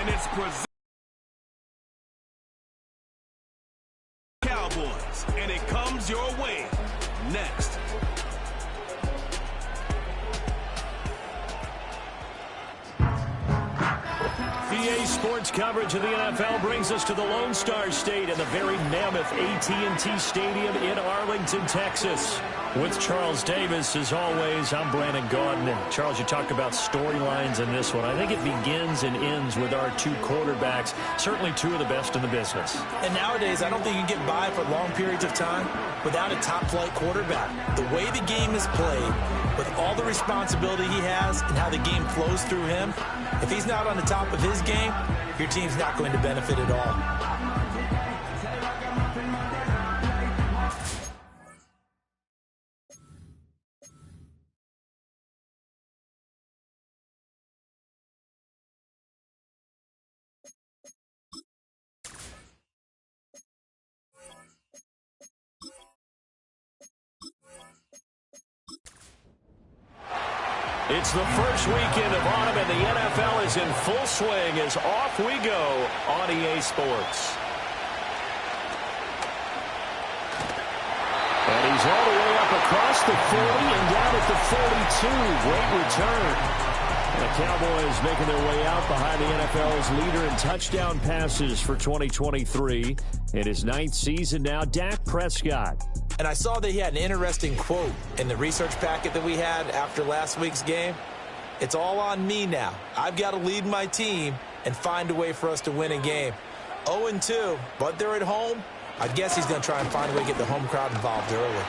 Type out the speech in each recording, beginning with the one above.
And it's presented Cowboys, and it comes your way next. EA Sports coverage of the NFL brings us to the Lone Star State and the very mammoth AT&T Stadium in Arlington, Texas. With Charles Davis, as always, I'm Brandon Gaudin. And Charles, you talk about storylines in this one. I think it begins and ends with our two quarterbacks, certainly two of the best in the business. And nowadays, I don't think you can get by for long periods of time without a top-flight quarterback. The way the game is played, with all the responsibility he has and how the game flows through him, if he's not on the top of his game, your team's not going to benefit at all. It's the first weekend of autumn, and the NFL is in full swing as off we go on EA Sports. And he's all the way up across the 40 and down at the 42. Great return. And the Cowboys making their way out behind the NFL's leader in touchdown passes for 2023. In his 9th season now, Dak Prescott. And I saw that he had an interesting quote in the research packet that we had after last week's game. It's all on me now. I've got to lead my team and find a way for us to win a game. 0-2, but they're at home. I guess he's going to try and find a way to get the home crowd involved early.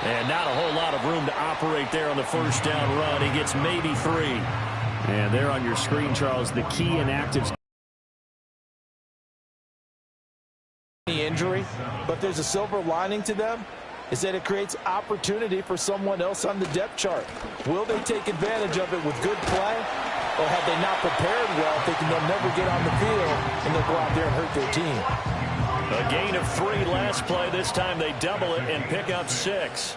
And not a whole lot of room to operate there on the first down run. He gets maybe 3. And there on your screen, Charles, the key inactives. Injury, but there's a silver lining to them, is that it creates opportunity for someone else on the depth chart. Will they take advantage of it with good play, or have they not prepared well, thinking they'll never get on the field and they'll go out there and hurt their team? A gain of 3 last play. This time they double it and pick up 6.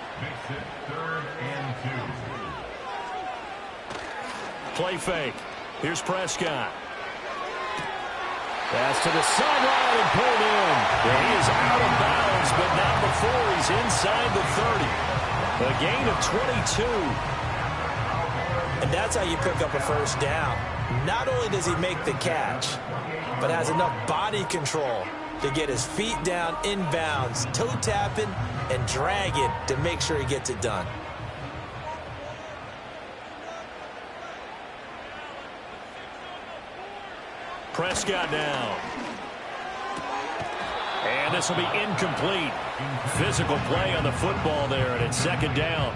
Play fake. Here's Prescott. Pass to the sideline and pulled in. And he is out of bounds, but not before he's inside the 30. A gain of 22. And that's how you pick up a first down. Not only does he make the catch, but has enough body control to get his feet down inbounds, toe tapping, and dragging to make sure he gets it done. Prescott now. And this will be incomplete. Physical play on the football there, and it's 2nd down.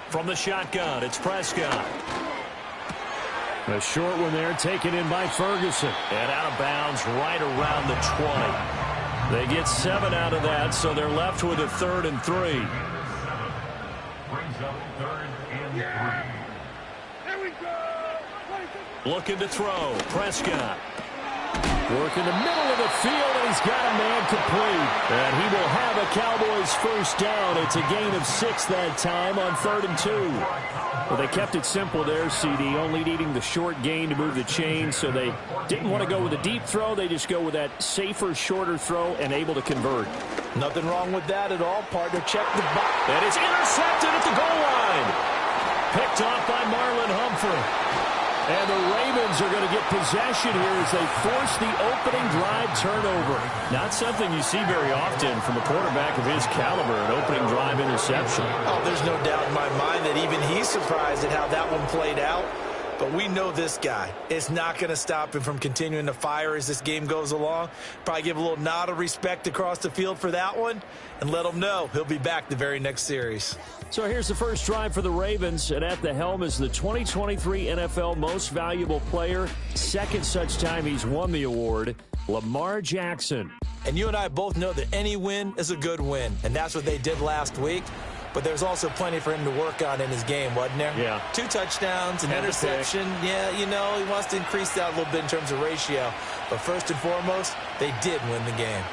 From the shotgun, it's Prescott. A short one there, taken in by Ferguson. And out of bounds right around the 20. They get 7 out of that, so they're left with a 3rd and 3. Looking to throw. Prescott. Work in the middle of the field, and he's got a man complete. And he will have a Cowboys first down. It's a gain of 6 that time on 3rd and 2. Well, they kept it simple there, CD, only needing the short gain to move the chain, so they didn't want to go with a deep throw. They just go with that safer, shorter throw and able to convert. Nothing wrong with that at all. Partner, check the box. And it's intercepted at the goal line. Picked off by Marlon Humphrey. And the Ravens are going to get possession here as they force the opening drive turnover. Not something you see very often from a quarterback of his caliber, an opening drive interception. Oh, there's no doubt in my mind that even he's surprised at how that one played out. But we know this guy. It's not going to stop him from continuing to fire as this game goes along. Probably give a little nod of respect across the field for that one and let him know he'll be back the very next series. So here's the first drive for the Ravens, and at the helm is the 2023 NFL Most Valuable Player. 2nd such time he's won the award, Lamar Jackson. And you and I both know that any win is a good win, and that's what they did last week. But there's also plenty for him to work on in his game, wasn't there? Yeah. 2 touchdowns, an interception. Yeah, you know, he wants to increase that a little bit in terms of ratio. But first and foremost, they did win the game.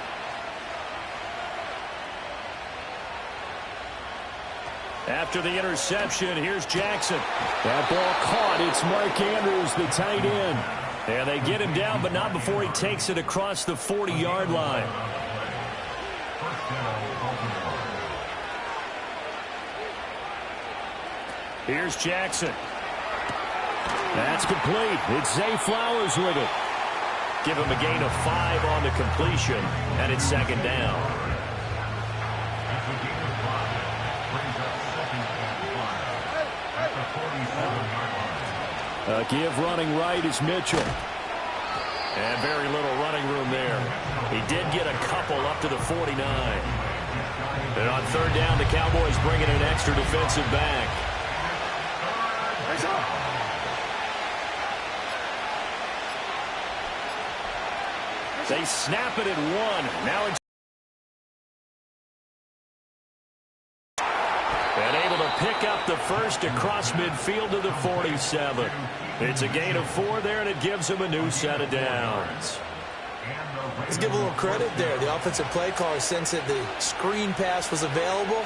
After the interception, here's Jackson. That ball caught. It's Mark Andrews, the tight end. And they get him down, but not before he takes it across the 40-yard line. Here's Jackson. That's complete. It's Zay Flowers with it. Give him a gain of 5 on the completion, and it's second down. A give running right is Mitchell. And very little running room there. He did get a couple up to the 49. And on third down, the Cowboys bring in an extra defensive back. They snap it at 1. Now it's and able to pick up the first across midfield to the 47. It's a gain of 4 there, and it gives him a new set of downs. Let's give a little credit there. The offensive play caller sensed that the screen pass was available.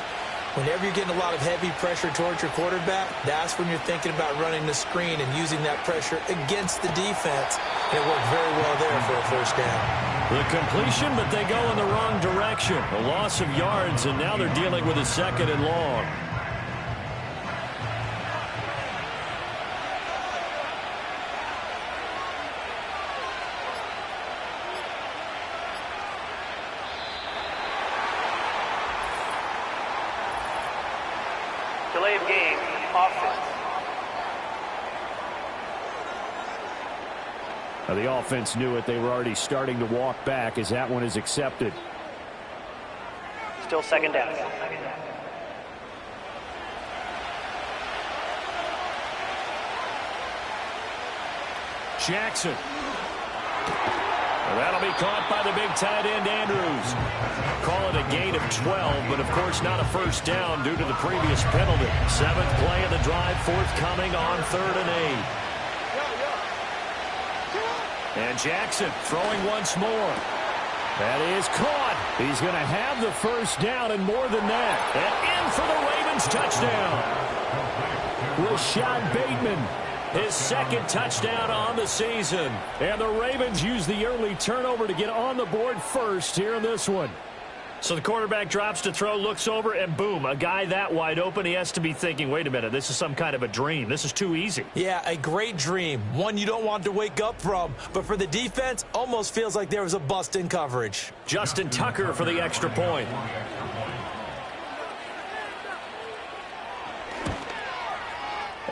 Whenever you're getting a lot of heavy pressure towards your quarterback, that's when you're thinking about running the screen and using that pressure against the defense. And it worked very well there for a first down. The completion, but they go in the wrong direction. A loss of yards, and now they're dealing with a second and long. Delay of game, offense. Now the offense knew it. They were already starting to walk back as that one is accepted. Still second down. Jackson. Well, that'll be caught by the big tight end, Andrews. Call it a gain of 12, but of course not a first down due to the previous penalty. 7th play of the drive, forthcoming on 3rd and 8. And Jackson throwing once more. That is caught. He's going to have the first down and more than that. And in for the Ravens touchdown. Rashad Bateman. His second touchdown on the season. And the Ravens use the early turnover to get on the board first here in this one. So the quarterback drops to throw, looks over, and boom, a guy that wide open, he has to be thinking, wait a minute, this is some kind of a dream. This is too easy. Yeah, a great dream. One you don't want to wake up from. But for the defense, almost feels like there was a bust in coverage. Justin Tucker for the extra point.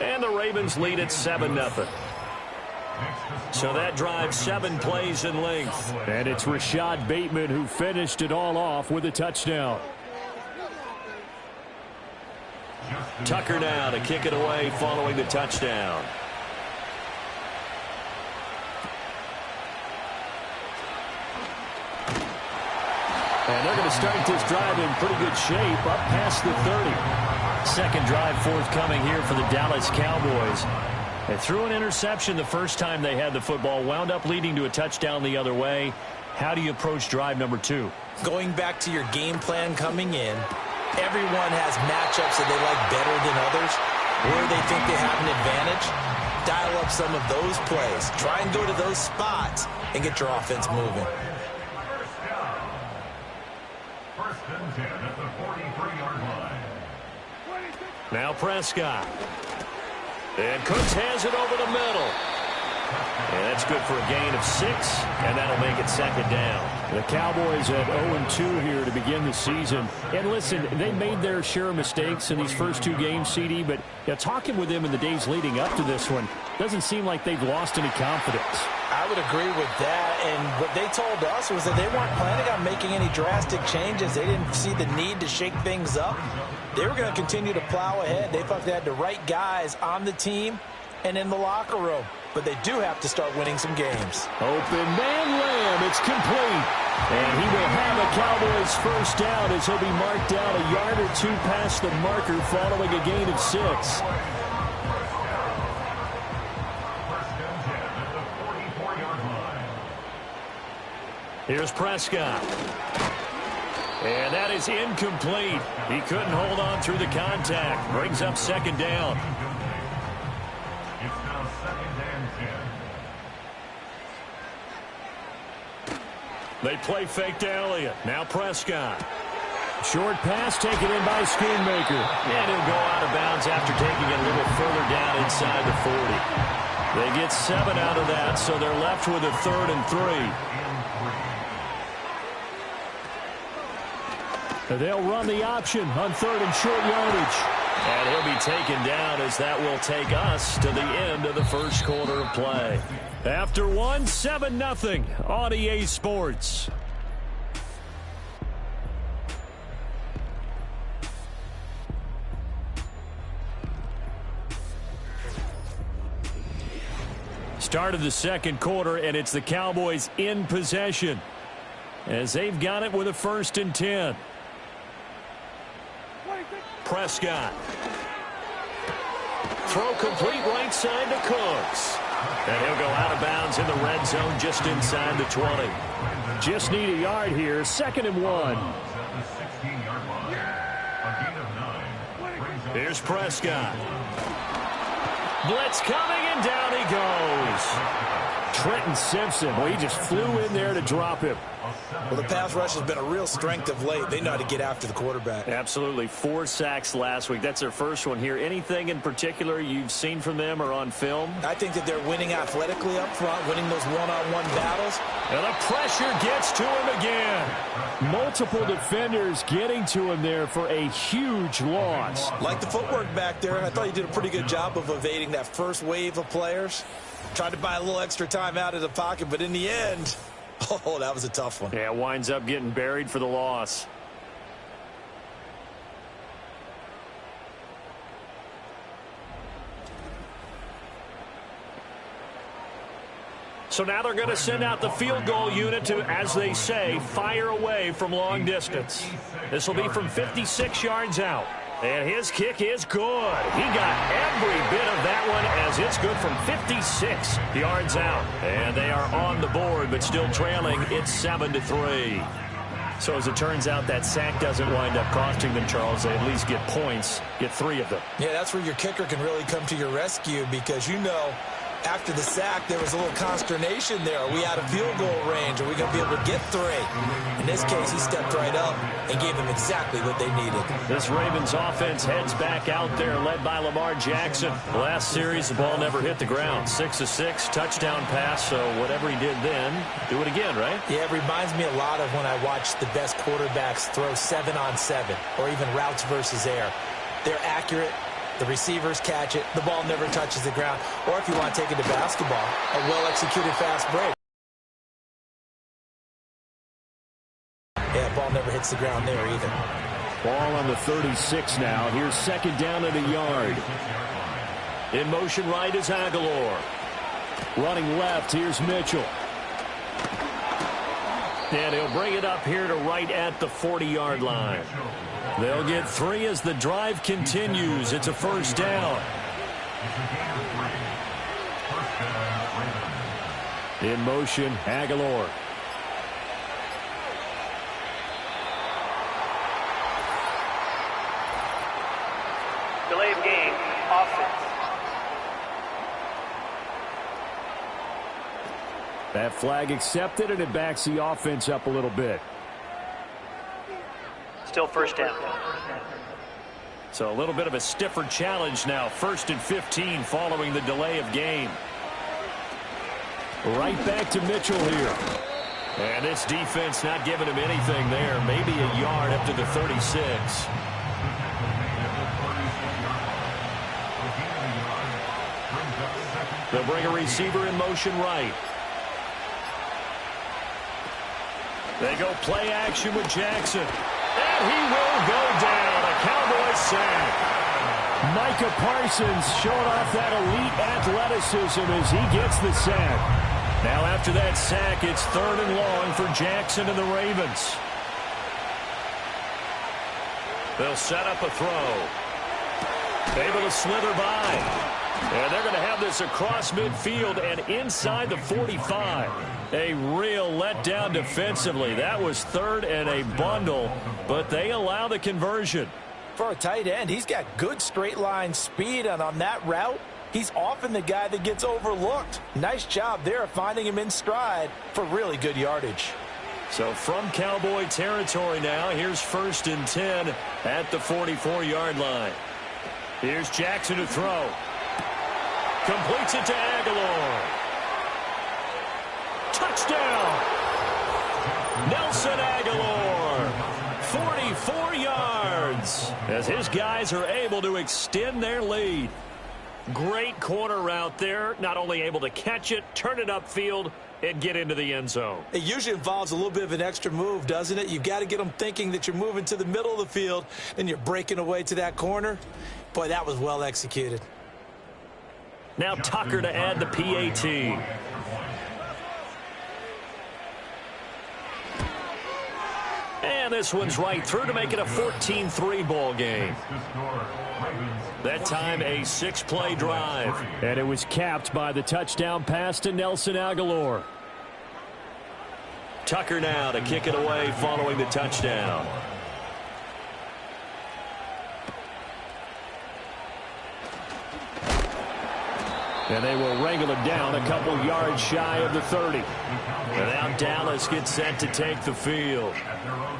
And the Ravens lead at 7-0. So that drives 7 plays in length. And it's Rashad Bateman who finished it all off with a touchdown. Tucker now to kick it away following the touchdown. And they're going to start this drive in pretty good shape up past the 30. Second drive forthcoming here for the Dallas Cowboys. They threw an interception the first time they had the football, wound up leading to a touchdown the other way. How do you approach drive number 2? Going back to your game plan coming in, everyone has matchups that they like better than others, where they think they have an advantage. Dial up some of those plays. Try and go to those spots and get your offense moving. First and 10 at the 43-yard line. Now Prescott. And Cooks has it over the middle. And that's good for a gain of 6, and that'll make it second down. The Cowboys at 0-2 here to begin the season. And listen, they made their share of mistakes in these first 2 games, CD, but talking with them in the days leading up to this one, doesn't seem like they've lost any confidence. I would agree with that, and what they told us was that they weren't planning on making any drastic changes. They didn't see the need to shake things up. They were going to continue to plow ahead. They thought they had the right guys on the team and in the locker room. But they do have to start winning some games. Open man Lamb, it's complete. And he will have a Cowboys first down as he'll be marked down a yard or 2 past the marker following a gain of 6. Here's Prescott. And that is incomplete. He couldn't hold on through the contact. Brings up second down. It's now 2nd and 10. They play fake to Elliott. Now Prescott. Short pass taken in by Schoonmaker. And he'll go out of bounds after taking it a little further down inside the 40. They get 7 out of that, so they're left with a 3rd and 3. They'll run the option on 3rd and short yardage. And he'll be taken down as that will take us to the end of the first quarter of play. After 1, 7-0 on EA Sports. Start of the second quarter, and it's the Cowboys in possession as they've got it with a 1st and 10. Prescott. Throw complete right side to Cooks. And he'll go out of bounds in the red zone just inside the 20. Just need a yard here. 2nd and 1. Here's Prescott. Blitz coming, and down he goes. Trenton Simpson, well, he just flew in there to drop him. Well, the pass rush has been a real strength of late. They know how to get after the quarterback. Absolutely. 4 sacks last week. That's their first one here. Anything in particular you've seen from them or on film? I think that they're winning athletically up front, winning those one-on-one battles. And the pressure gets to him again. Multiple defenders getting to him there for a huge loss. Like the footwork back there, I thought he did a pretty good job of evading that first wave of players. Tried to buy a little extra time out of the pocket, but in the end, oh, that was a tough one. Yeah, winds up getting buried for the loss. So now they're going to send out the field goal unit to, as they say, fire away from long distance. This will be from 56 yards out. And his kick is good. He got every bit of that one as it's good from 56 yards out. And they are on the board, but still trailing. It's 7-3. So as it turns out, that sack doesn't wind up costing them, Charles. They at least get points, get 3 of them. Yeah, that's where your kicker can really come to your rescue because, you know, after the sack, there was a little consternation there. Are we out of field goal range? Are we going to be able to get 3? In this case, he stepped right up and gave them exactly what they needed. This Ravens offense heads back out there, led by Lamar Jackson. Last series, the ball never hit the ground. 6 of 6, touchdown pass, so whatever he did then, do it again, right? Yeah, it reminds me a lot of when I watched the best quarterbacks throw 7-on-7 or even routes versus air. They're accurate. The receivers catch it. The ball never touches the ground. Or if you want to take it to basketball, a well-executed fast break. Yeah, ball never hits the ground there either. Ball on the 36 now. Here's 2nd down at a yard. In motion right is Aguilar. Running left, here's Mitchell. And he'll bring it up here to right at the 40-yard line. They'll get 3 as the drive continues. It's a 1st down. In motion, Aguilar. Delay of game, offense. That flag accepted, and it backs the offense up a little bit. Still 1st down. So a little bit of a stiffer challenge now. 1st and 15 following the delay of game. Right back to Mitchell here. And this defense not giving him anything there. Maybe a yard up to the 36. They'll bring a receiver in motion right. They go play action with Jackson. And he will go down. A Cowboys sack. Micah Parsons showing off that elite athleticism as he gets the sack. Now after that sack, it's 3rd and long for Jackson and the Ravens. They'll set up a throw. Able to slither by. And they're going to have this across midfield and inside the 45. A real letdown defensively. That was third and a bundle, but they allow the conversion. For a tight end, he's got good straight line speed, and on that route, he's often the guy that gets overlooked. Nice job there finding him in stride for really good yardage. So from Cowboy territory now, here's 1st and 10 at the 44-yard line. Here's Jackson to throw. Completes it to Aguilar. Touchdown! Nelson Aguilar, 44 yards, as his guys are able to extend their lead. Great corner route there, not only able to catch it, turn it upfield, and get into the end zone. It usually involves a little bit of an extra move, doesn't it? You've got to get them thinking that you're moving to the middle of the field, and you're breaking away to that corner. Boy, that was well executed. Now Tucker to add the PAT. And this one's right through to make it a 14-3 ball game. That time a 6-play drive. And it was capped by the touchdown pass to Nelson Aguilar. Tucker now to kick it away following the touchdown. And they will wrangle him down a couple yards shy of the 30. And now Dallas gets set to take the field.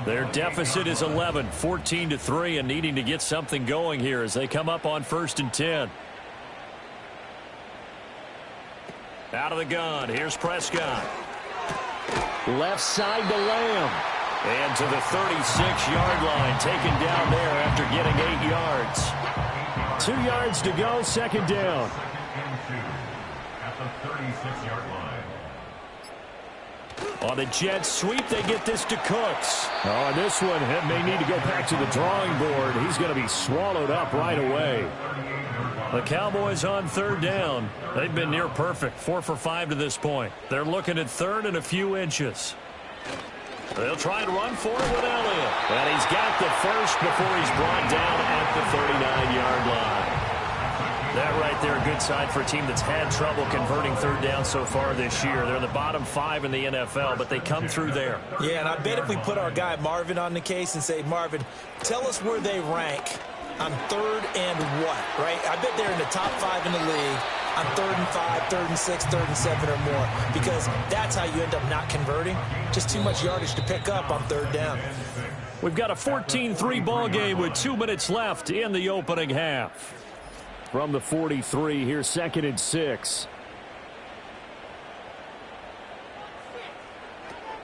Their deficit is 11, 14-3, and needing to get something going here as they come up on 1st and 10. Out of the gun, here's Prescott. Left side to Lamb. And to the 36-yard line, taken down there after getting 8 yards. 2 yards to go, 2nd down. At the 36-yard line. On the jet sweep, they get this to Cooks. Oh, and this one may need to go back to the drawing board. He's going to be swallowed up right away. The Cowboys on 3rd down. They've been near perfect, 4 for 5 to this point. They're looking at 3rd and a few inches. They'll try and run for it with Elliott. And he's got the first before he's brought down at the 39-yard line. That right there, a good sign for a team that's had trouble converting 3rd down so far this year. They're in the bottom 5 in the NFL, but they come through there. Yeah, and I bet if we put our guy Marvin on the case and say, Marvin, tell us where they rank on 3rd and what, right? I bet they're in the top 5 in the league on 3rd and 5, 3rd and 6, 3rd and 7 or more, because that's how you end up not converting. Just too much yardage to pick up on 3rd down. We've got a 14-3 ball game with 2 minutes left in the opening half. From the 43, here's 2nd and 6.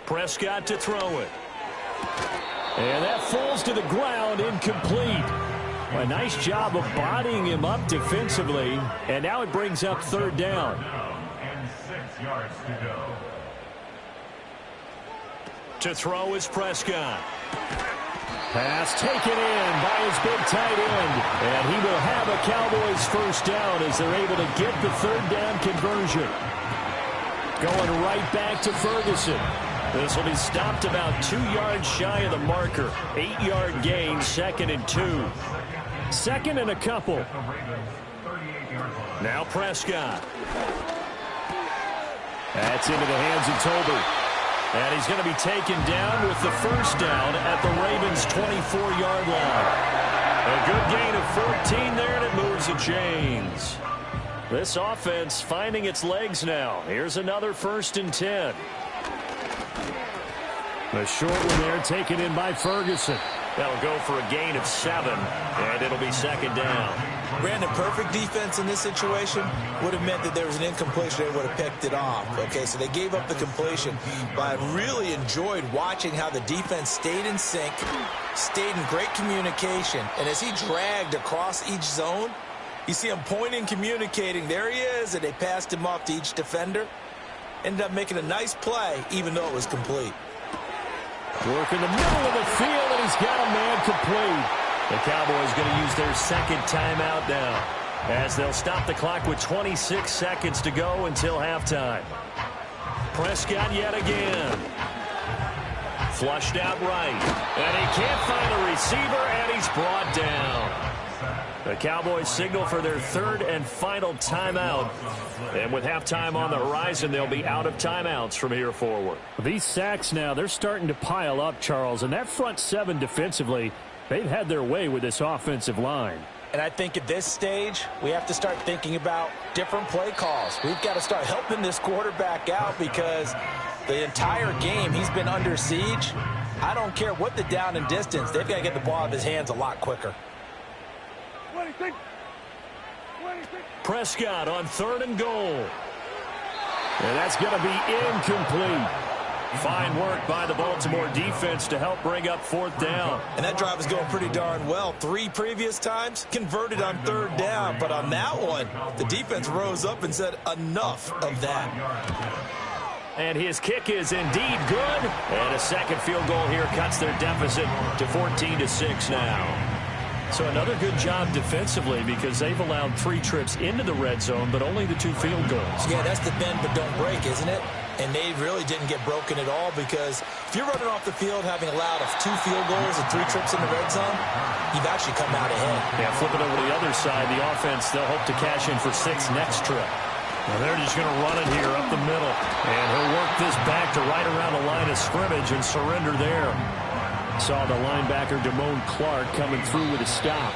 Prescott to throw it. And that falls to the ground, incomplete. A nice job of bodying him up defensively. And now it brings up 3rd down. And 6 yards to go. To throw is Prescott. Pass taken in by his big tight end. And he will have a Cowboys 1st down as they're able to get the 3rd down conversion. Going right back to Ferguson. This will be stopped about 2 yards shy of the marker. 8-yard gain, 2nd and 2. 2nd and a couple. Now Prescott. That's into the hands of Tolbert. And he's going to be taken down with the 1st down at the Ravens' 24-yard line. A good gain of 14 there, and it moves the chains. This offense finding its legs now. Here's another 1st and 10. A short one there taken in by Ferguson. That'll go for a gain of 7, and it'll be 2nd down. Brandon, perfect defense in this situation would have meant that there was an incompletion. They would have picked it off. Okay, so they gave up the completion. But I really enjoyed watching how the defense stayed in sync, stayed in great communication. And as he dragged across each zone, you see him pointing, communicating. There he is, and they passed him off to each defender. Ended up making a nice play, even though it was complete. Work in the middle of the field, and he's got a man complete. The Cowboys going to use their 2nd timeout now, as they'll stop the clock with 26 seconds to go until halftime. Prescott yet again. Flushed out right. And he can't find a receiver, and he's brought down. The Cowboys signal for their third and final timeout. And with halftime on the horizon, they'll be out of timeouts from here forward. These sacks now, they're starting to pile up, Charles. And that front seven defensively, they've had their way with this offensive line. And I think at this stage, we have to start thinking about different play calls. We've got to start helping this quarterback out because the entire game he's been under siege. I don't care what the down and distance. They've got to get the ball out of his hands a lot quicker. Prescott on 3rd and goal. And that's going to be incomplete. Fine work by the Baltimore defense to help bring up 4th down. And that drive is going pretty darn well. 3 previous times converted on 3rd down. But on that one, the defense rose up and said enough of that. And his kick is indeed good. And a second field goal here cuts their deficit to 14-6 now. So another good job defensively because they've allowed 3 trips into the red zone, but only the 2 field goals. Yeah, that's the bend but don't break, isn't it? And they really didn't get broken at all because if you're running off the field having allowed 2 field goals and 3 trips in the red zone, you've actually come out ahead. Yeah, flipping over to the other side, the offense, they'll hope to cash in for 6 next trip. Well, they're just going to run it here up the middle. And he'll work this back to right around the line of scrimmage and surrender there. Saw the linebacker Damone Clark coming through with a stop.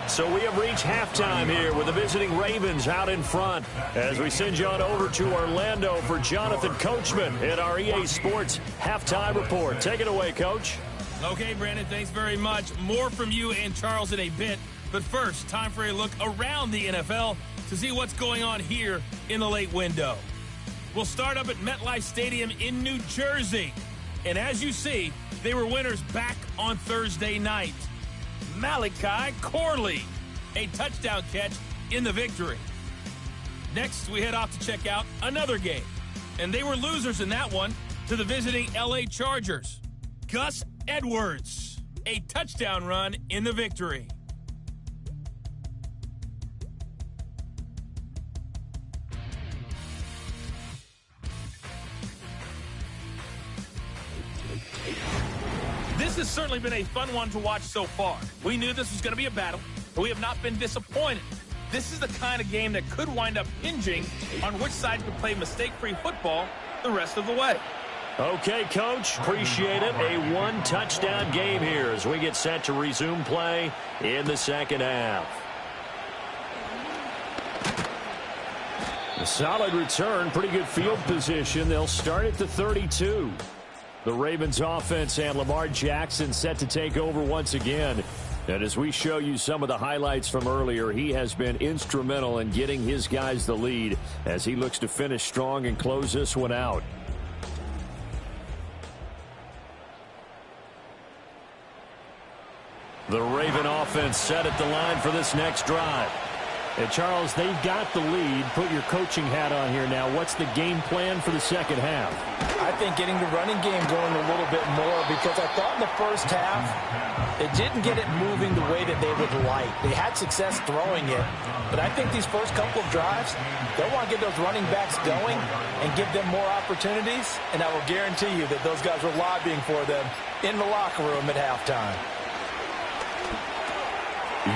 So we have reached halftime here with the visiting Ravens out in front as we send you on over to Orlando for Jonathan Coachman in our EA Sports Halftime Report. Take it away, Coach. Okay, Brandon, thanks very much. More from you and Charles in a bit. But first, time for a look around the NFL to see what's going on here in the late window. We'll start up at MetLife Stadium in New Jersey. And as you see, they were winners back on Thursday night. Malachi Corley, a touchdown catch in the victory. Next, we head off to check out another game. And they were losers in that one to the visiting LA Chargers. Gus Edwards, a touchdown run in the victory. This has certainly been a fun one to watch so far. We knew this was going to be a battle, but we have not been disappointed. This is the kind of game that could wind up hinging on which side could play mistake-free football the rest of the way. Okay, Coach, appreciate it. A 1-touchdown game here as we get set to resume play in the second half. A solid return, pretty good field position. They'll start at the 32. The Ravens offense and Lamar Jackson set to take over once again. And as we show you some of the highlights from earlier, he has been instrumental in getting his guys the lead as he looks to finish strong and close this one out. The Raven offense set at the line for this next drive. And Charles, they've got the lead. Put your coaching hat on here now. What's the game plan for the second half? I think getting the running game going a little bit more because I thought in the first half it didn't get it moving the way that they would like. They had success throwing it, but I think these first couple of drives, they'll want to get those running backs going and give them more opportunities, and I will guarantee you that those guys were lobbying for them in the locker room at halftime.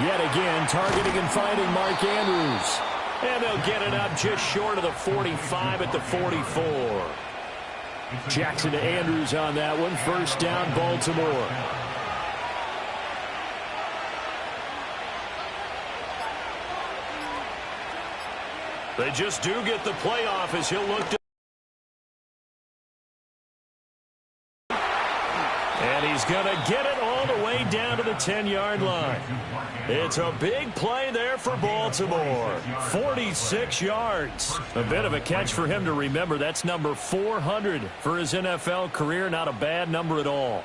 Yet again, targeting and finding Mark Andrews. And they'll get it up just short of the 45 at the 44. Jackson to Andrews on that one. First down, Baltimore. They just do get the playoff as he'll look to. And he's going to get it all the way down to the 10-yard line. It's a big play there for Baltimore. 46 yards. A bit of a catch for him to remember. That's number 400 for his NFL career. Not a bad number at all.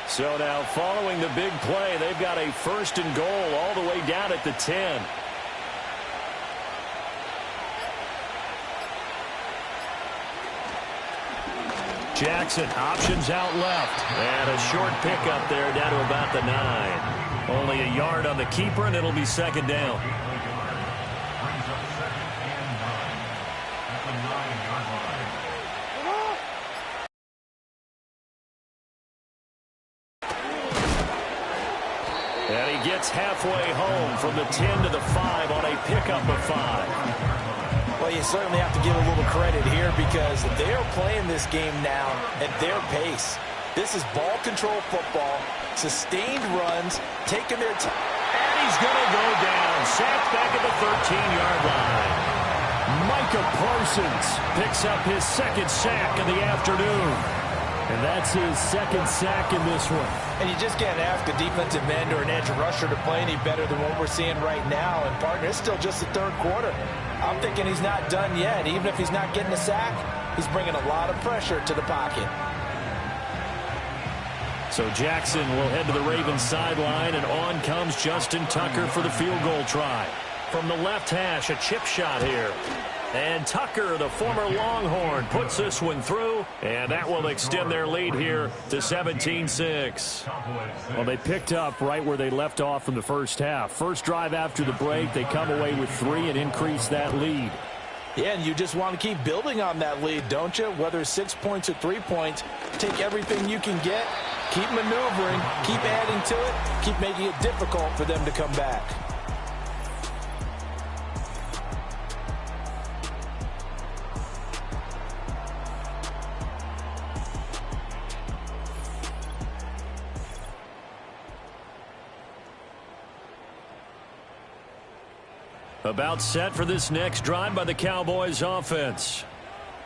So now following the big play, they've got a first and goal all the way down at the 10. Jackson, options out left. And a short pickup there down to about the 9. Only a yard on the keeper, and it'll be second down. And he gets halfway home from the 10 to the 5 on a pickup of 5. Well, you certainly have to give a little credit here because they are playing this game now at their pace. This is ball control football, sustained runs, taking their time. And he's going to go down, sacked back at the 13-yard line. Micah Parsons picks up his second sack of the afternoon. And that's his second sack in this one. And you just can't ask a defensive end or an edge rusher to play any better than what we're seeing right now. And, partner, it's still just the third quarter. I'm thinking he's not done yet. Even if he's not getting a sack, he's bringing a lot of pressure to the pocket. So Jackson will head to the Ravens sideline, and on comes Justin Tucker for the field goal try. From the left hash, a chip shot here. And Tucker, the former Longhorn, puts this one through, and that will extend their lead here to 17-6. Well, they picked up right where they left off in the first half. First drive after the break, they come away with 3 and increase that lead. Yeah, and you just want to keep building on that lead, don't you? Whether it's 6 points or 3 points, take everything you can get, keep maneuvering, keep adding to it, keep making it difficult for them to come back. About set for this next drive by the Cowboys offense.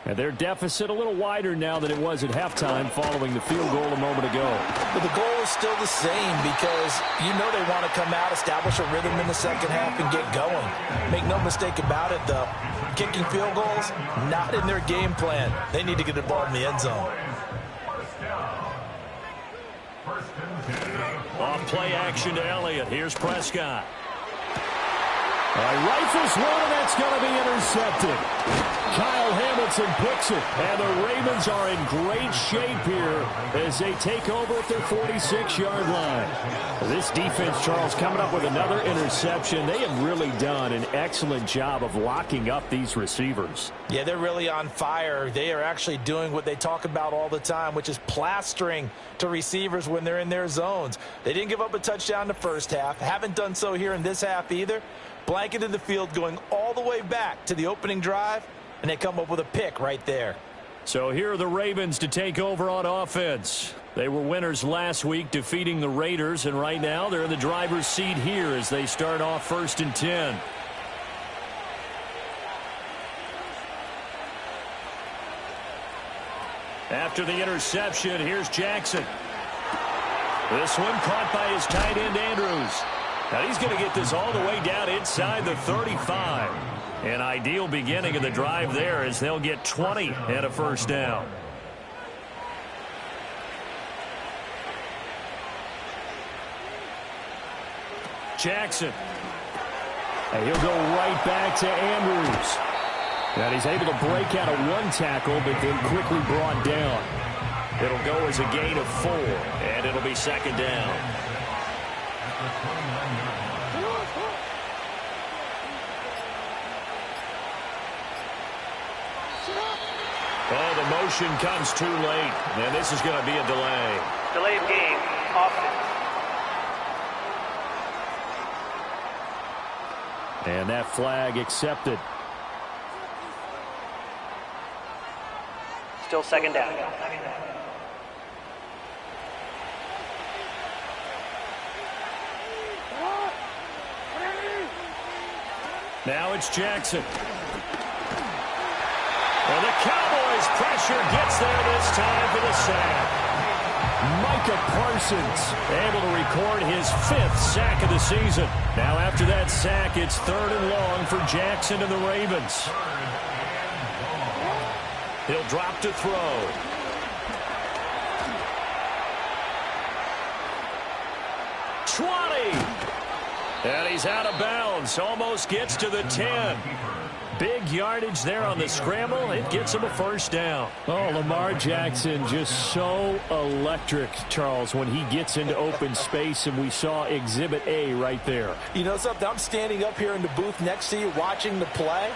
And their deficit a little wider now than it was at halftime following the field goal a moment ago. But the goal is still the same because you know they want to come out, establish a rhythm in the second half, and get going. Make no mistake about it, though. Kicking field goals, not in their game plan. They need to get the ball in the end zone. Off play action to Elliott. Here's Prescott. Rifles one, and that's going to be intercepted. Kyle Hamilton picks it, and the Ravens are in great shape here as they take over at their 46-yard line. This defense, Charles, coming up with another interception. They have really done an excellent job of locking up these receivers. Yeah, they're really on fire. They are actually doing what they talk about all the time, which is plastering to receivers when they're in their zones. They didn't give up a touchdown in the first half. Haven't done so here in this half either. Blanketed the field going all the way back to the opening drive, and they come up with a pick right there. So here are the Ravens to take over on offense. They were winners last week, defeating the Raiders, and right now they're in the driver's seat here as they start off 1st and 10. After the interception, here's Jackson. This one caught by his tight end, Andrews. Now he's going to get this all the way down inside the 35. An ideal beginning of the drive there as they'll get 20 and a first down. Jackson. And he'll go right back to Andrews. And he's able to break out of one tackle, but then quickly brought down. It'll go as a gain of 4, and it'll be 2nd down. Oh, the motion comes too late, and this is going to be a delay. Delay of game, offense. And that flag accepted. Still 2nd down. Now it's Jackson. And the Cowboys pressure gets there this time for the sack. Micah Parsons able to record his 5th sack of the season. Now after that sack, it's 3rd and long for Jackson and the Ravens. He'll drop to throw. And he's out of bounds. Almost gets to the 10. Big yardage there on the scramble. It gets him a first down. Oh, Lamar Jackson just so electric, Charles, when he gets into open space, and we saw Exhibit A right there. You know something? I'm standing up here in the booth next to you watching the play.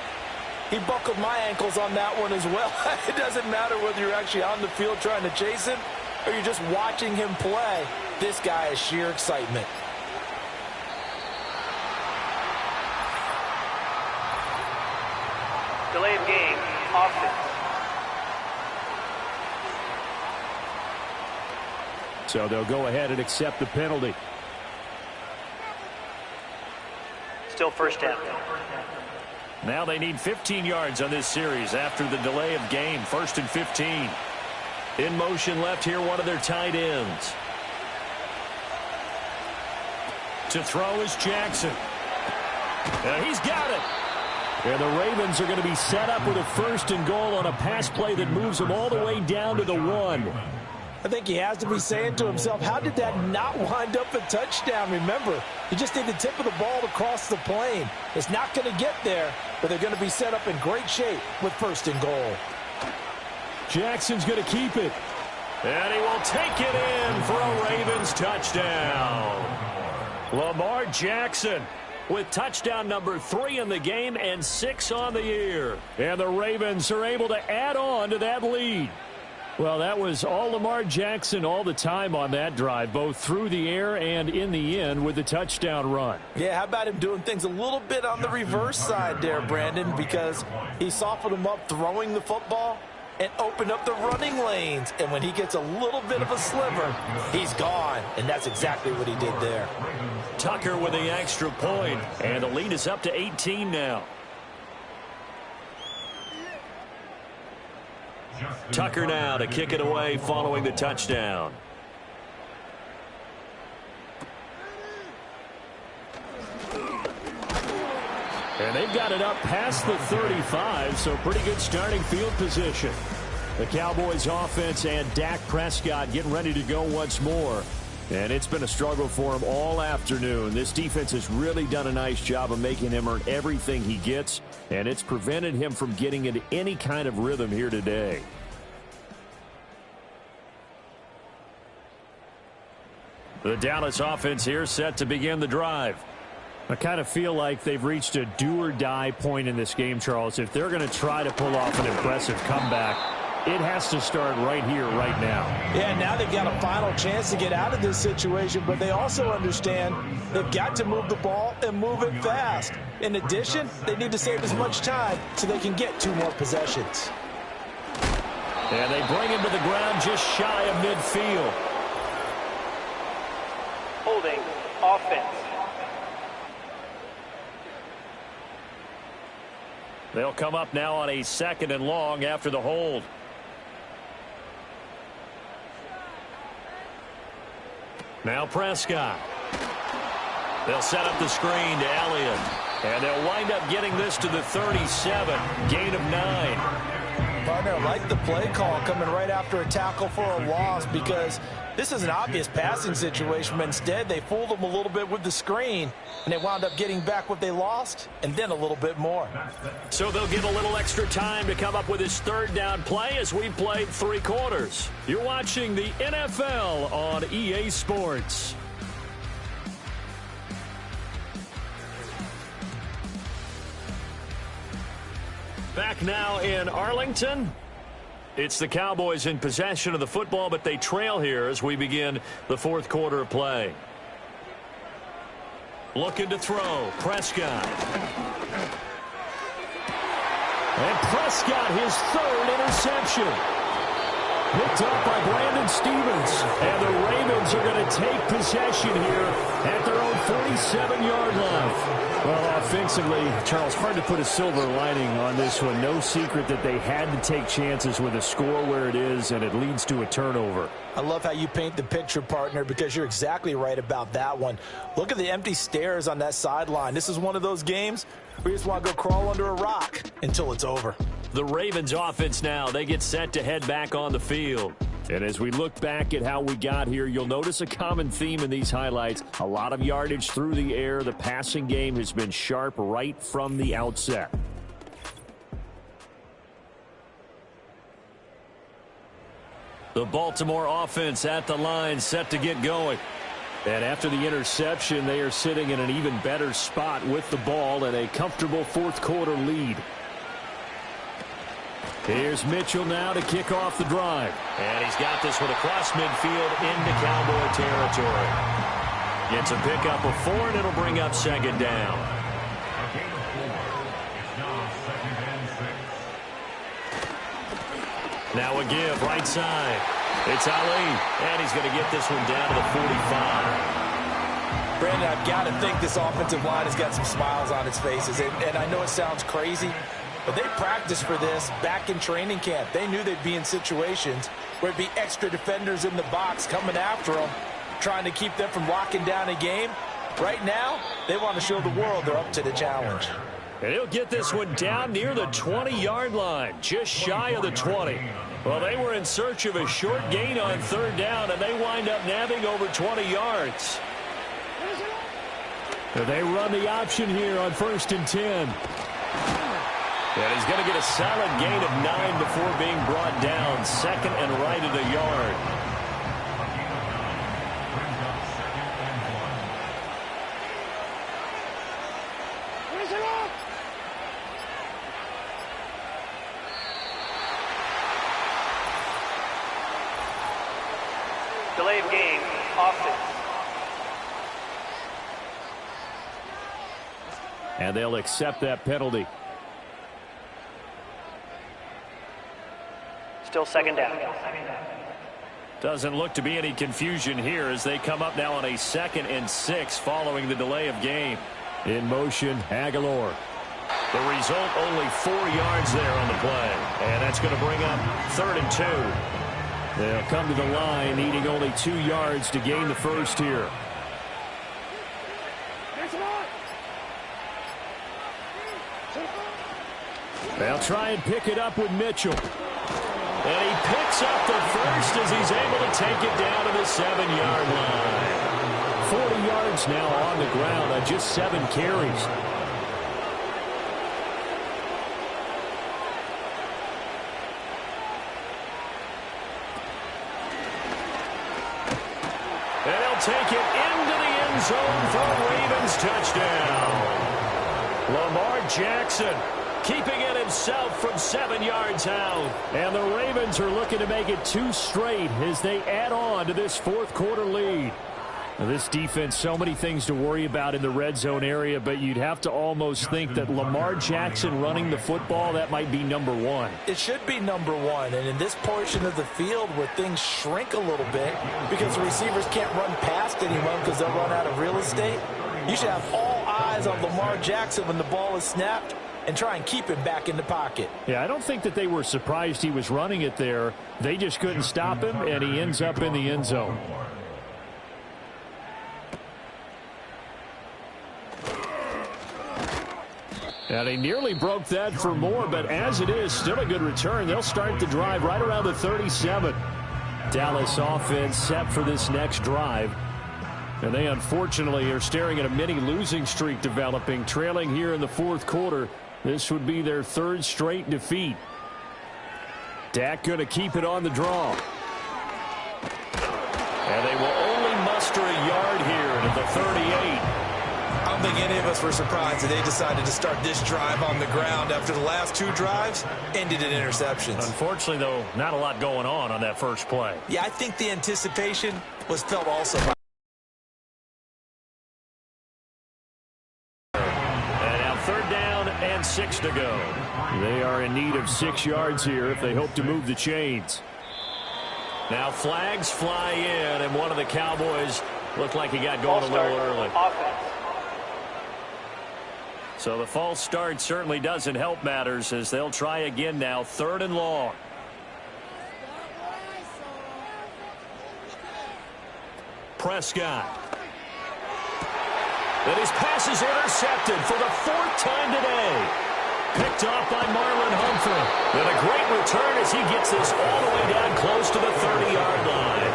He buckled my ankles on that one as well. It doesn't matter whether you're actually on the field trying to chase him or you're just watching him play. This guy is sheer excitement. Delay of game, offense. So they'll go ahead and accept the penalty. Still first down. Now they need 15 yards on this series after the delay of game. 1st and 15. In motion left here, one of their tight ends. To throw is Jackson. He's got it. And the Ravens are going to be set up with a 1st and goal on a pass play that moves them all the way down to the 1. I think he has to be saying to himself, how did that not wind up a touchdown? Remember, you just need the tip of the ball to cross the plane. It's not going to get there, but they're going to be set up in great shape with 1st and goal. Jackson's going to keep it. And he will take it in for a Ravens touchdown. Lamar Jackson with touchdown number 3 in the game and 6 on the year. And the Ravens are able to add on to that lead. Well, that was all Lamar Jackson all the time on that drive, both through the air and in the end with the touchdown run. Yeah, how about him doing things a little bit on the reverse side there, Brandon, because he softened him up throwing the football and opened up the running lanes. And when he gets a little bit of a sliver, he's gone. And that's exactly what he did there. Tucker with the extra point, and the lead is up to 18 now. Tucker now to kick it away following the touchdown. And they've got it up past the 35, so pretty good starting field position. The Cowboys offense and Dak Prescott getting ready to go once more. And it's been a struggle for him all afternoon. This defense has really done a nice job of making him earn everything he gets, and it's prevented him from getting into any kind of rhythm here today. The Dallas offense here set to begin the drive. I kind of feel like they've reached a do-or-die point in this game, Charles. If they're going to try to pull off an impressive comeback, it has to start right here, right now. Yeah, now they've got a final chance to get out of this situation, but they also understand they've got to move the ball and move it fast. In addition, they need to save as much time so they can get 2 more possessions. And they bring him to the ground just shy of midfield. Holding, offense. They'll come up now on a 2nd and long after the hold. Now Prescott. They'll set up the screen to Elliott. And they'll wind up getting this to the 37. Gain of 9. Partner, I like the play call coming right after a tackle for a loss, because this is an obvious passing situation, but instead they fooled them a little bit with the screen, and they wound up getting back what they lost and then a little bit more. So they'll get a little extra time to come up with his 3rd down play as we played 3 quarters. You're watching the NFL on EA Sports. Back now in Arlington. It's the Cowboys in possession of the football, but they trail here as we begin the 4th quarter of play. Looking to throw. Prescott. And Prescott, his 3rd interception. Picked up by Brandon Stevens. And the Ravens are going to take possession here at their own 47-yard line. Well, offensively, Charles, hard to put a silver lining on this one. No secret that they had to take chances with a score where it is, and it leads to a turnover. I love how you paint the picture, partner, because you're exactly right about that one. Look at the empty stairs on that sideline. This is one of those games where you just want to go crawl under a rock until it's over. The Ravens offense now, they get set to head back on the field. And as we look back at how we got here, you'll notice a common theme in these highlights. A lot of yardage through the air. The passing game has been sharp right from the outset. The Baltimore offense at the line, set to get going. And after the interception, they are sitting in an even better spot with the ball and a comfortable 4th quarter lead. Here's Mitchell now to kick off the drive. And he's got this one across midfield into Cowboy territory. It's a pickup of 4, and it'll bring up 2nd down. It's now 2nd and 6. Now a give, right side. It's Ali, and he's going to get this one down to the 45. Brandon, I've got to think this offensive line has got some smiles on its faces. And I know it sounds crazy, but they practiced for this back in training camp. They knew they'd be in situations where it'd be extra defenders in the box coming after them, trying to keep them from locking down a game. Right now, they want to show the world they're up to the challenge. And he'll get this one down near the 20-yard line, just shy of the 20. Well, they were in search of a short gain on third down, and they wind up nabbing over 20 yards. And they run the option here on 1st and 10. And he's going to get a solid gain of 9 before being brought down. Second and right at a yard. Delay of game, offense. And they'll accept that penalty. Still second down. Doesn't look to be any confusion here as they come up now on a 2nd and 6 following the delay of game. In motion, Aguilar. The result, only 4 yards there on the play. And that's going to bring up 3rd and 2. They'll come to the line, needing only 2 yards to gain the first here. They'll try and pick it up with Mitchell. And he picks up the first as he's able to take it down to the 7-yard line. 40 yards now on the ground on just 7 carries. And he'll take it into the end zone for a Ravens touchdown. Lamar Jackson keeping it himself from 7 yards out. And the Ravens are looking to make it 2 straight as they add on to this 4th quarter lead. Now, this defense, so many things to worry about in the red zone area, but you'd have to almost think that Lamar Jackson running the football, that might be number 1. It should be number 1, and in this portion of the field where things shrink a little bit because the receivers can't run past anyone because they'll run out of real estate, you should have all eyes on Lamar Jackson when the ball is snapped and try and keep him back in the pocket. Yeah, I don't think that they were surprised he was running it there. They just couldn't stop him, and he ends up in the end zone. And he nearly broke that for more, but as it is, still a good return. They'll start the drive right around the 37. Dallas offense set for this next drive. And they unfortunately are staring at a mini losing streak developing, trailing here in the 4th quarter. This would be their 3rd straight defeat. Dak going to keep it on the draw. And they will only muster a yard here at the 38. I don't think any of us were surprised that they decided to start this drive on the ground after the last 2 drives ended in interceptions. Unfortunately, though, not a lot going on that first play. Yeah, I think the anticipation was felt also by. And now 3rd down and 6 to go. They are in need of 6 yards here if they hope to move the chains. Now flags fly in, and one of the Cowboys looked like he got going a little early. Offense. So the false start certainly doesn't help matters as they'll try again now, 3rd and long. Prescott. And his pass is intercepted for the 4th time today. Picked off by Marlon Humphrey. And a great return as he gets this all the way down close to the 30-yard line.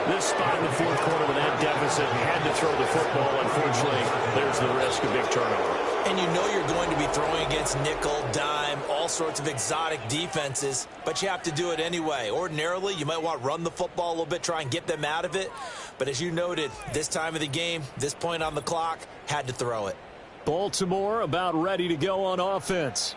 This spot in the 4th quarter with that deficit, had to throw the football. Unfortunately, there's the risk of big turnover. And you know you're going to be throwing against nickel, dime, all sorts of exotic defenses, but you have to do it anyway. Ordinarily, you might want to run the football a little bit, try and get them out of it. But as you noted, this time of the game, this point on the clock, had to throw it. Baltimore about ready to go on offense.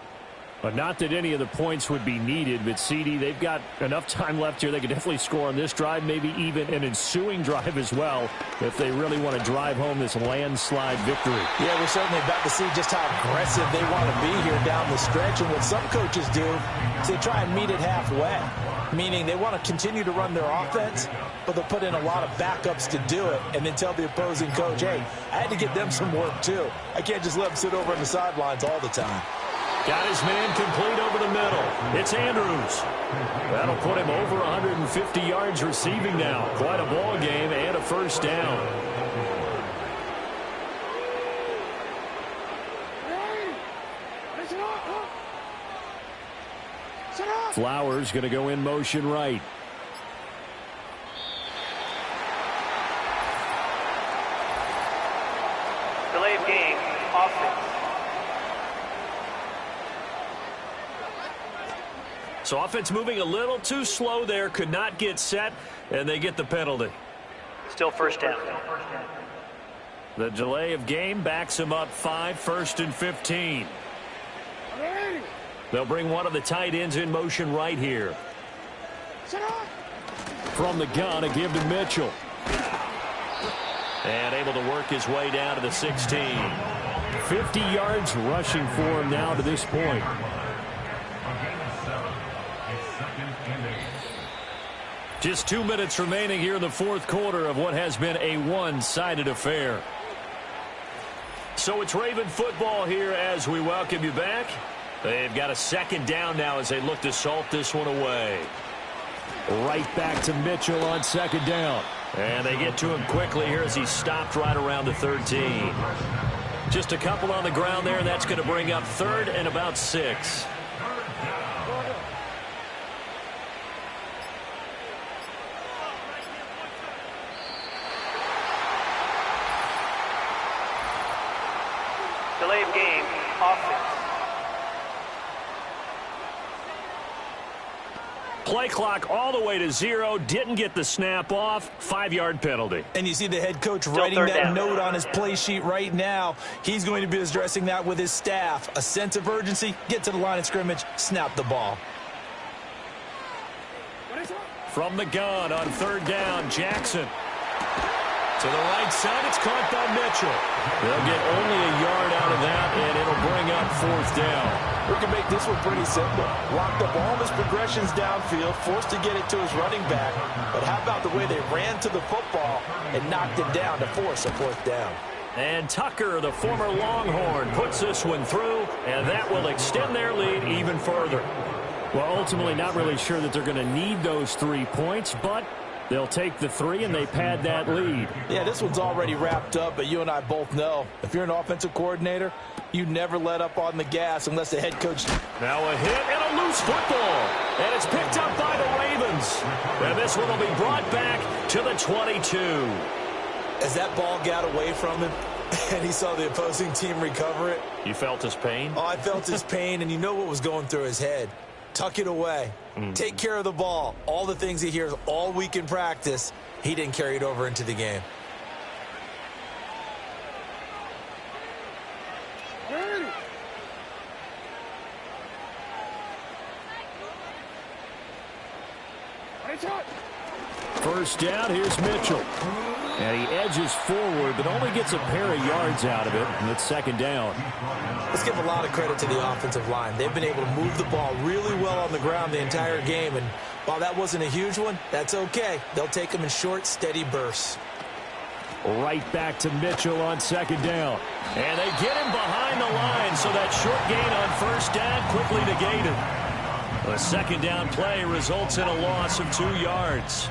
But not that any of the points would be needed, but CD, they've got enough time left here. They could definitely score on this drive, maybe even an ensuing drive as well, if they really want to drive home this landslide victory. Yeah, we're certainly about to see just how aggressive they want to be here down the stretch. And what some coaches do is they try and meet it halfway, meaning they want to continue to run their offense, but they'll put in a lot of backups to do it and then tell the opposing coach, hey, I had to get them some work too. I can't just let them sit over on the sidelines all the time. Got his man complete over the middle. It's Andrews. That'll put him over 150 yards receiving now. Quite a ball game and a first down. Flowers going to go in motion right. Delay of game, offense. So offense moving a little too slow there, could not get set, and they get the penalty. Still first down. The delay of game backs him up 5, 1st and 15. They'll bring one of the tight ends in motion right here. From the gun, a give to Mitchell. And able to work his way down to the 16. 50 yards rushing for him now to this point. Just 2 minutes remaining here in the fourth quarter of what has been a one-sided affair. So it's Raven football here as we welcome you back. They've got a second down now as they look to salt this one away. Right back to Mitchell on second down. And they get to him quickly here as he stopped right around the 13. Just a couple on the ground there, and that's going to bring up 3rd and about 6. Delay of game, offense. Play clock all the way to 0. Didn't get the snap off. 5-yard penalty. And you see the head coach writing that note on his play sheet right now. He's going to be addressing that with his staff. A sense of urgency, get to the line of scrimmage, snap the ball. From the gun on 3rd down, Jackson. To the right side, it's caught by Mitchell. They'll get only a yard out of that, and it'll bring up 4th down. We can make this one pretty simple. Locked up all his progressions downfield, forced to get it to his running back. But how about the way they ran to the football and knocked it down to force a 4th down? And Tucker, the former Longhorn, puts this one through, and that will extend their lead even further. Well, ultimately not really sure that they're going to need those 3 points, but they'll take the 3 and they pad that lead. Yeah, this one's already wrapped up, but you and I both know if you're an offensive coordinator, you never let up on the gas unless the head coach. Now a hit and a loose football. And it's picked up by the Ravens. And this one will be brought back to the 22. As that ball got away from him and he saw the opposing team recover it. You felt his pain? Oh, I felt his pain, and you know what was going through his head. Tuck it away. Take care of the ball. All the things he hears all week in practice, he didn't carry it over into the game. First down, here's Mitchell. And he edges forward, but only gets a pair of yards out of it, and it's 2nd down. Let's give a lot of credit to the offensive line. They've been able to move the ball really well on the ground the entire game, and while that wasn't a huge one, that's okay. They'll take them in short, steady bursts. Right back to Mitchell on 2nd down. And they get him behind the line, so that short gain on 1st down quickly negated. The 2nd down play results in a loss of 2 yards.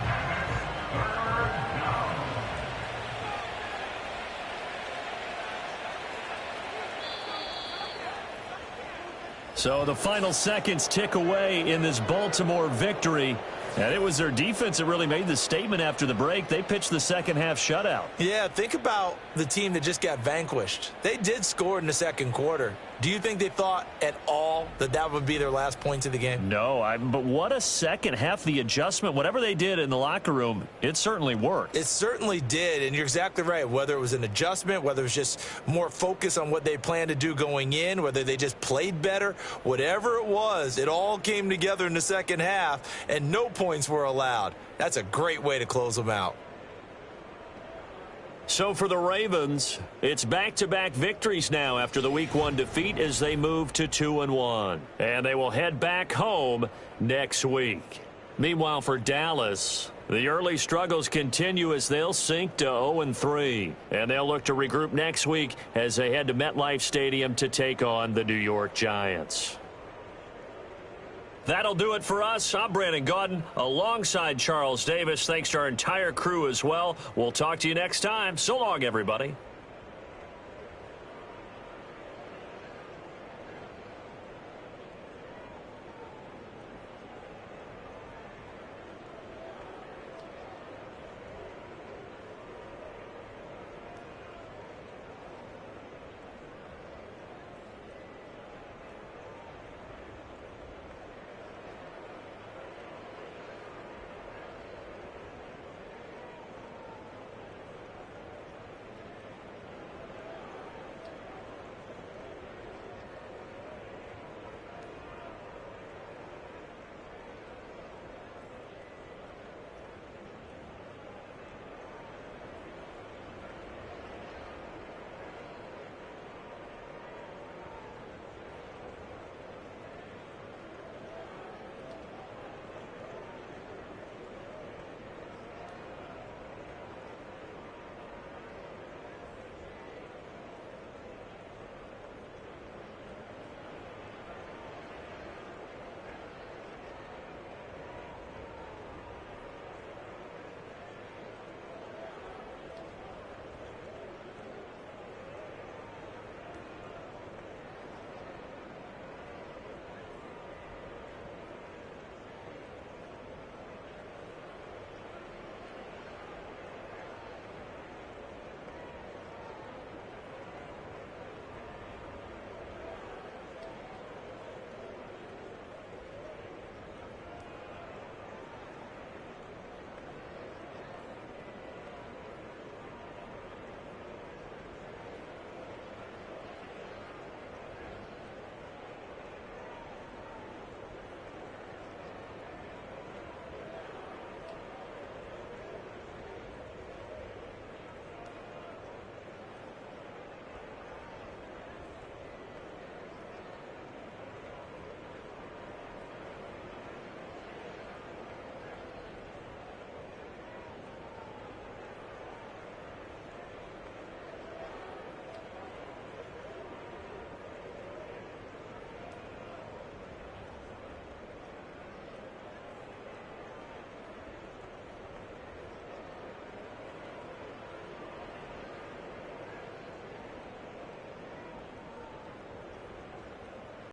So the final seconds tick away in this Baltimore victory. And it was their defense that really made the statement after the break. They pitched the second half shutout. Yeah, think about the team that just got vanquished. They did score in the second quarter. Do you think they thought at all that that would be their last points of the game? No, but what a second half. The adjustment, whatever they did in the locker room, it certainly worked. It certainly did, and you're exactly right. Whether it was an adjustment, whether it was just more focus on what they planned to do going in, whether they just played better, whatever it was, it all came together in the second half, and no points were allowed. That's a great way to close them out. So for the Ravens, it's back-to-back victories now after the Week 1 defeat as they move to 2-1. And they will head back home next week. Meanwhile, for Dallas, the early struggles continue as they'll sink to 0-3. And they'll look to regroup next week as they head to MetLife Stadium to take on the New York Giants. That'll do it for us. I'm Brandon Gaudin alongside Charles Davis. Thanks to our entire crew as well. We'll talk to you next time. So long, everybody.